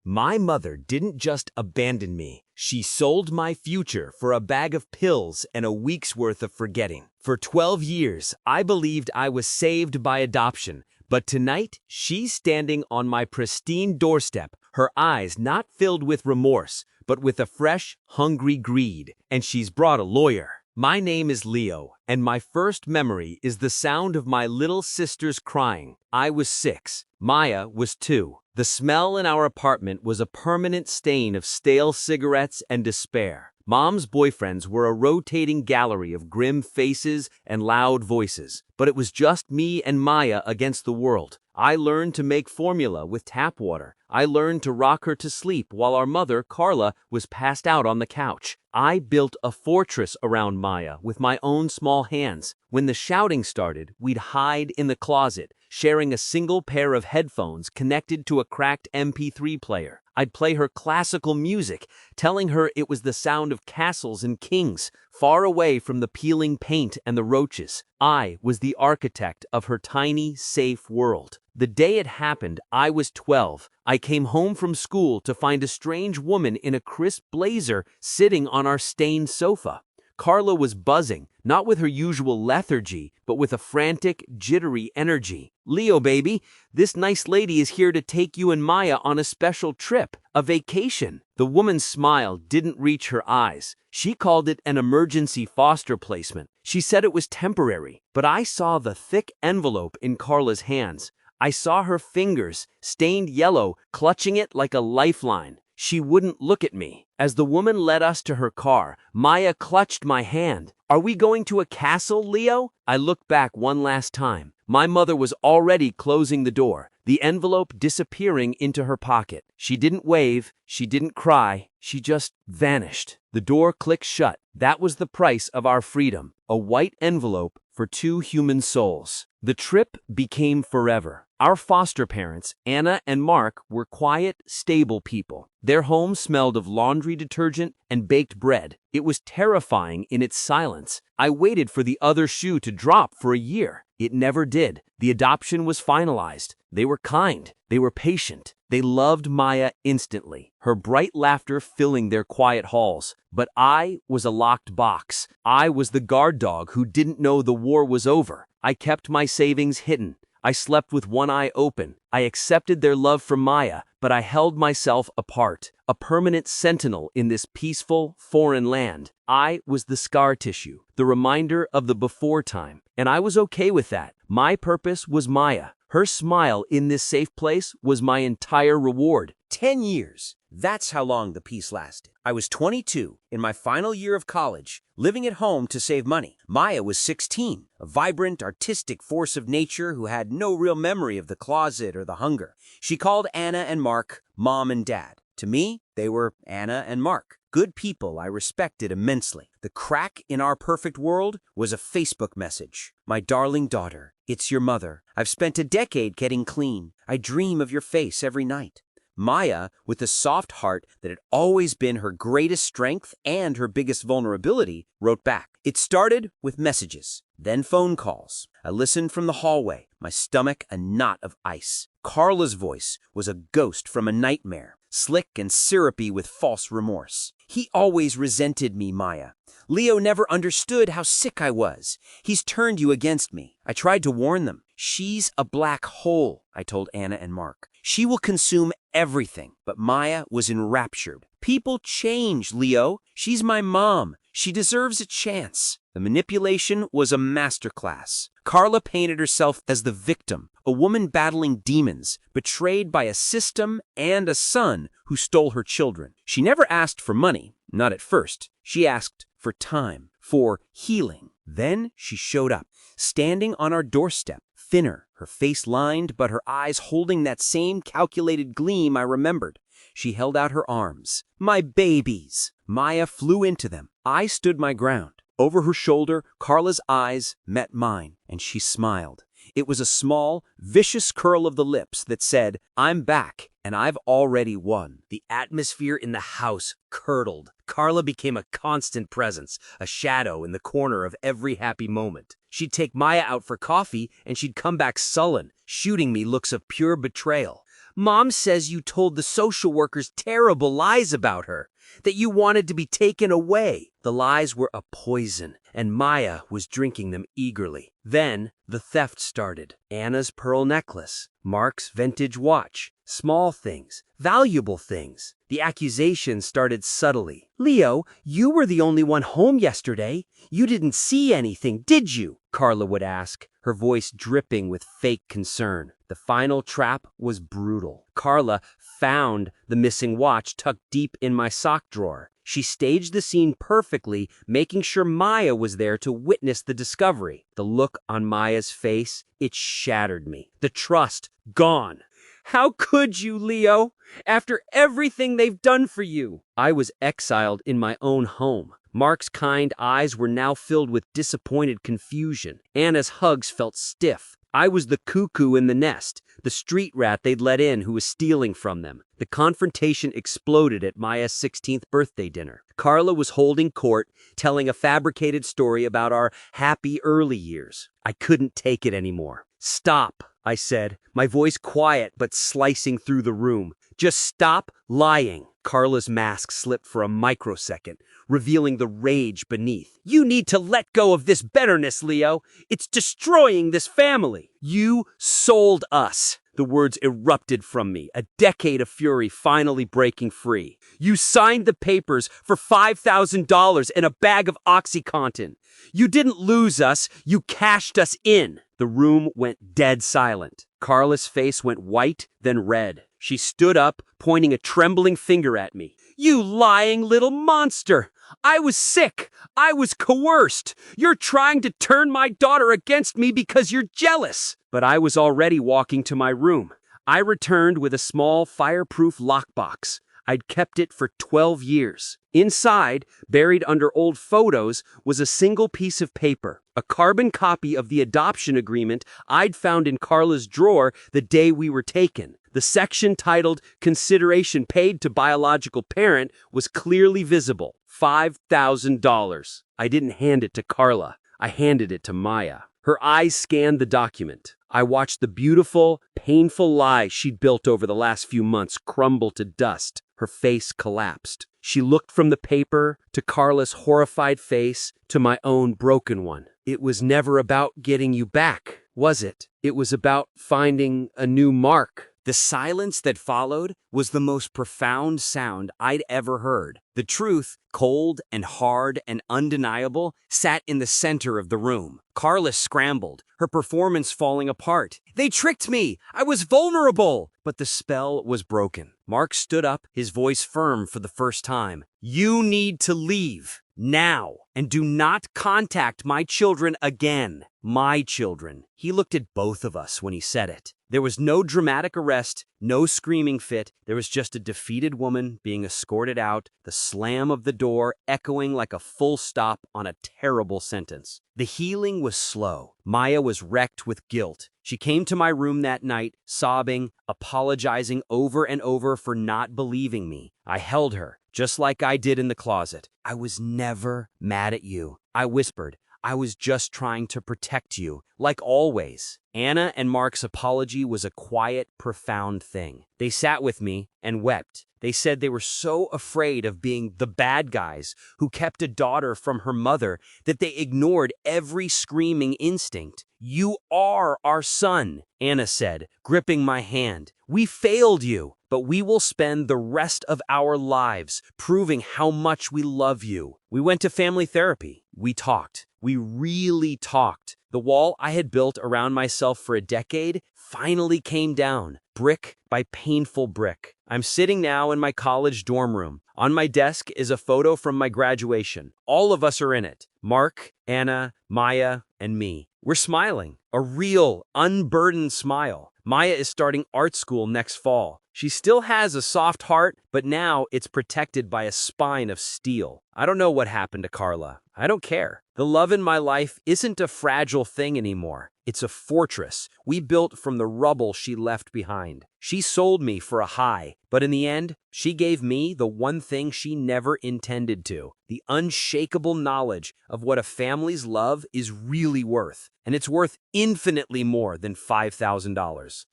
My mother didn't just abandon me. She sold my future for a bag of pills and a week's worth of forgetting. For 12 years, I believed I was saved by adoption. But tonight, she's standing on my pristine doorstep, her eyes not filled with remorse, but with a fresh, hungry greed. And she's brought a lawyer. My name is Leo, and my first memory is the sound of my little sister's crying. I was 6. Maya was 2. The smell in our apartment was a permanent stain of stale cigarettes and despair. Mom's boyfriends were a rotating gallery of grim faces and loud voices, but it was just me and Maya against the world. I learned to make formula with tap water. I learned to rock her to sleep while our mother, Carla, was passed out on the couch. I built a fortress around Maya with my own small hands. When the shouting started, we'd hide in the closet, sharing a single pair of headphones connected to a cracked MP3 player. I'd play her classical music, telling her it was the sound of castles and kings, far away from the peeling paint and the roaches. I was the architect of her tiny, safe world. The day it happened, I was 12. I came home from school to find a strange woman in a crisp blazer sitting on our stained sofa. Carla was buzzing, not with her usual lethargy, but with a frantic, jittery energy. "Leo, baby, this nice lady is here to take you and Maya on a special trip, a vacation." The woman's smile didn't reach her eyes. She called it an emergency foster placement. She said it was temporary, but I saw the thick envelope in Carla's hands. I saw her fingers, stained yellow, clutching it like a lifeline. She wouldn't look at me. As the woman led us to her car, Maya clutched my hand. "Are we going to a castle, Leo?" I looked back one last time. My mother was already closing the door, the envelope disappearing into her pocket. She didn't wave, she didn't cry, she just vanished. The door clicked shut. That was the price of our freedom, a white envelope for 2 human souls. The trip became forever. Our foster parents, Anna and Mark, were quiet, stable people. Their home smelled of laundry detergent and baked bread. It was terrifying in its silence. I waited for the other shoe to drop for a year. It never did. The adoption was finalized. They were kind. They were patient. They loved Maya instantly, her bright laughter filling their quiet halls. But I was a locked box. I was the guard dog who didn't know the war was over. I kept my savings hidden. I slept with one eye open. I accepted their love for Maya, but I held myself apart, a permanent sentinel in this peaceful, foreign land. I was the scar tissue, the reminder of the before time, and I was okay with that. My purpose was Maya. Her smile in this safe place was my entire reward. 10 years. That's how long the peace lasted. I was 22, in my final year of college, living at home to save money. Maya was 16, a vibrant, artistic force of nature who had no real memory of the closet or the hunger. She called Anna and Mark Mom and Dad. To me, they were Anna and Mark. Good people I respected immensely. The crack in our perfect world was a Facebook message. "My darling daughter, it's your mother. I've spent a decade getting clean. I dream of your face every night." Maya, with a soft heart that had always been her greatest strength and her biggest vulnerability, wrote back. It started with messages, then phone calls. I listened from the hallway, my stomach a knot of ice. Carla's voice was a ghost from a nightmare, slick and syrupy with false remorse. "He always resented me, Maya. Leo never understood how sick I was. He's turned you against me." I tried to warn them. "She's a black hole," I told Anna and Mark. "She will consume everything." But Maya was enraptured. "People change, Leo. She's my mom. She deserves a chance." The manipulation was a masterclass. Carla painted herself as the victim, a woman battling demons, betrayed by a system and a son who stole her children. She never asked for money, not at first. She asked for time, for healing. Then she showed up, standing on our doorstep, thinner, her face lined, but her eyes holding that same calculated gleam I remembered. She held out her arms. "My babies!" Maya flew into them. I stood my ground. Over her shoulder, Carla's eyes met mine, and she smiled. It was a small, vicious curl of the lips that said, "I'm back, and I've already won." The atmosphere in the house curdled. Carla became a constant presence, a shadow in the corner of every happy moment. She'd take Maya out for coffee, and she'd come back sullen, shooting me looks of pure betrayal. Mom says you told the social workers terrible lies about her, that you wanted to be taken away. The lies were a poison, and Maya was drinking them eagerly. Then the theft started. Anna's pearl necklace, Mark's vintage watch, small things, valuable things. The accusations started subtly. Leo, you were the only one home yesterday. You didn't see anything, did you? Carla would ask, her voice dripping with fake concern. The final trap was brutal. Carla found the missing watch tucked deep in my sock drawer. She staged the scene perfectly, making sure Maya was there to witness the discovery. The look on Maya's face, it shattered me. The trust, gone. How could you, Leo? After everything they've done for you. I was exiled in my own home. Mark's kind eyes were now filled with disappointed confusion. Anna's hugs felt stiff. I was the cuckoo in the nest, the street rat they'd let in who was stealing from them. The confrontation exploded at Maya's 16th birthday dinner. Carla was holding court, telling a fabricated story about our happy early years. I couldn't take it anymore. Stop, I said, my voice quiet but slicing through the room. Just stop lying. Carla's mask slipped for a microsecond, revealing the rage beneath. You need to let go of this bitterness, Leo. It's destroying this family. You sold us. The words erupted from me, a decade of fury finally breaking free. You signed the papers for $5,000 and a bag of OxyContin. You didn't lose us, you cashed us in. The room went dead silent. Carla's face went white, then red. She stood up, pointing a trembling finger at me. You lying little monster! I was sick! I was coerced! You're trying to turn my daughter against me because you're jealous! But I was already walking to my room. I returned with a small fireproof lockbox. I'd kept it for 12 years. Inside, buried under old photos, was a single piece of paper, a carbon copy of the adoption agreement I'd found in Carla's drawer the day we were taken. The section titled Consideration Paid to Biological Parent was clearly visible. $5,000. I didn't hand it to Carla. I handed it to Maya. Her eyes scanned the document. I watched the beautiful, painful lie she'd built over the last few months crumble to dust. Her face collapsed. She looked from the paper to Carla's horrified face to my own broken one. It was never about getting you back, was it? It was about finding a new Mark. The silence that followed was the most profound sound I'd ever heard. The truth, cold and hard and undeniable, sat in the center of the room. Carla scrambled, her performance falling apart. They tricked me! I was vulnerable! But the spell was broken. Mark stood up, his voice firm for the first time. You need to leave. Now. And do not contact my children again. My children. He looked at both of us when he said it. There was no dramatic arrest, no screaming fit. There was just a defeated woman being escorted out, the slam of the door echoing like a full stop on a terrible sentence. The healing was slow. Maya was wrecked with guilt. She came to my room that night, sobbing, apologizing over and over for not believing me. I held her, just like I did in the closet. I was never mad at you. I whispered. I was just trying to protect you, like always. Anna and Mark's apology was a quiet, profound thing. They sat with me and wept. They said they were so afraid of being the bad guys who kept a daughter from her mother that they ignored every screaming instinct. You are our son, Anna said, gripping my hand. We failed you, but we will spend the rest of our lives proving how much we love you. We went to family therapy. We talked. We really talked. The wall I had built around myself for a decade finally came down, brick by painful brick. I'm sitting now in my college dorm room. On my desk is a photo from my graduation. All of us are in it. Mark, Anna, Maya, and me. We're smiling. A real, unburdened smile. Maya is starting art school next fall. She still has a soft heart, but now it's protected by a spine of steel. I don't know what happened to Carla. I don't care. The love in my life isn't a fragile thing anymore. It's a fortress we built from the rubble she left behind. She sold me for a high, but in the end, she gave me the one thing she never intended to, the unshakable knowledge of what a family's love is really worth. And it's worth infinitely more than $5,000.